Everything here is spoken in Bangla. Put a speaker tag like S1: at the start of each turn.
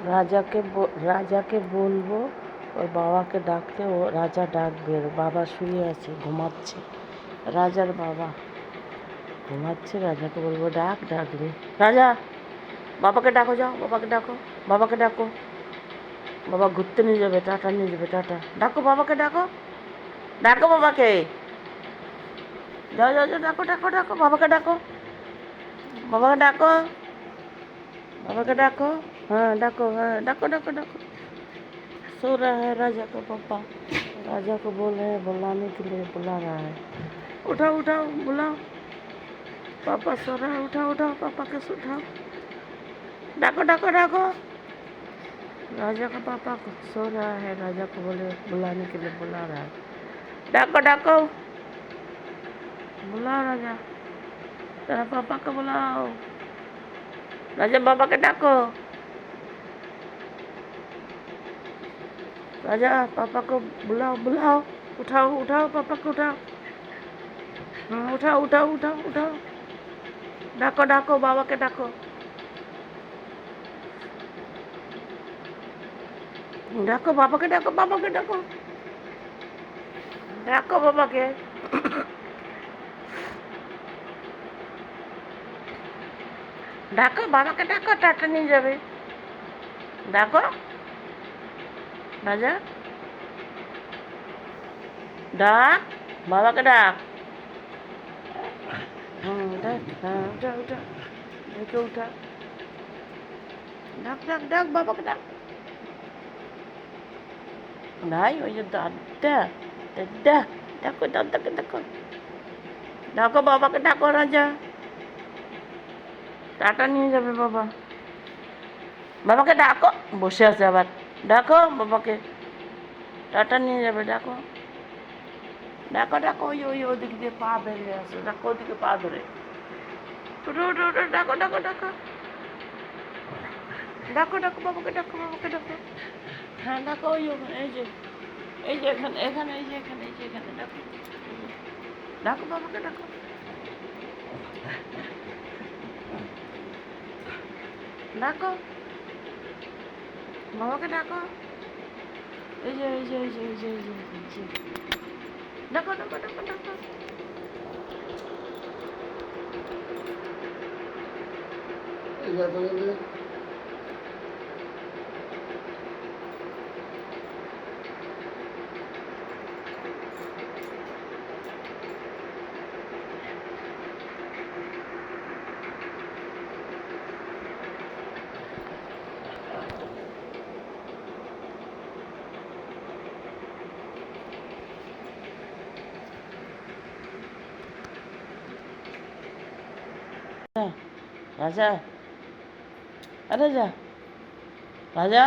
S1: রাজাকে বলবো ওর বাবাকে ডাকতে, ও রাজা ডাকবে। ওর বাবা শুয়ে আছে, ঘুমাচ্ছে। রাজার বাবা ঘুমাচ্ছে, রাজাকে বলবো ডাক, ডাকবে। রাজা, বাবাকে ডাকো, যাও বাবাকে ডাকো, বাবাকে ডাকো। বাবা ঘুরতে নিয়ে যাবে, টাটা নিয়ে যাবে, টাটা। ডাকো বাবাকে, ডাকো, ডাকো বাবাকে। যাও যাও যাও, ডাকো ডাকো ডাকো, বাবাকে ডাকো, বাবাকে ডাকো, बाबा का डाको। हाँ डाको, हाँ डाको डाको डाको। सो रहा है राजा का पापा, राजा को बोल रहे हैं, बुलाने के लिए बुला रहा है। उठाओ उठाओ, बुलाओ, पापा सो रहा है, उठाओ उठाओ, पापा के उठाओ। डाको डाको डाको। राजा का पापा सो रहा है, राजा को बोले बुलाने के लिए बुला रहा है। डाको डाको, बुलाओ राजा, तेरा पापा को बुलाओ। राजा बाबा के डाको, राजा पापा को बुलाओ बुलाओ। उठाओ उठाओ, पापा को उठाओ। हाँ उठाओ उठाओ उठाओ उठाओ। डाको डाको, बाबा के डाको, डाको बाबा के डाको, बाबा के डाको, डाको बाबा के। डाको बाबा के डाको, टाटा नहीं जाबे। डाको राजा, डाक बाबा के डाक। डाक, हाँ उठा उठा, देखो उठा। डाक डाक डाक, बाबा के डाक। नहीं ওই যে দাদা দাদা, ডাকো দাদাকে ডাকো, ডাকো বাবাকে ডাকো। রাজা টাটা নিয়ে যাবে বাবা, বাবাকে ডাকো। বসে আছে আবার, ডাকো বাবাকে, টাটা নিয়ে যাবে। ডাকো ডাকো ডাকো, ওই ওই ওদিক দিয়ে পা বেরিয়ে আসে, ডাকো ওদিকে পা ধরে। উঠো উঠো উঠো, ডাকো ডাকো ডাকো, ডাকো ডাকো বাবাকে ডাকো, বাবাকে ডাকো। হ্যাঁ ডাকো, ওই ওখানে, এই যে এই যে এখানে এখানে, এই যে এখানে, এই যে এখানে, ডাকো ডাকো বাবাকে ডাকো। ডাকো বাবাকে ডাকো, এই যে এই যে এই যে এই যে এই যে এই যে, ডাকো ডাকো ডাকো ডাকো। राजा, राजा, अरे जा राजा।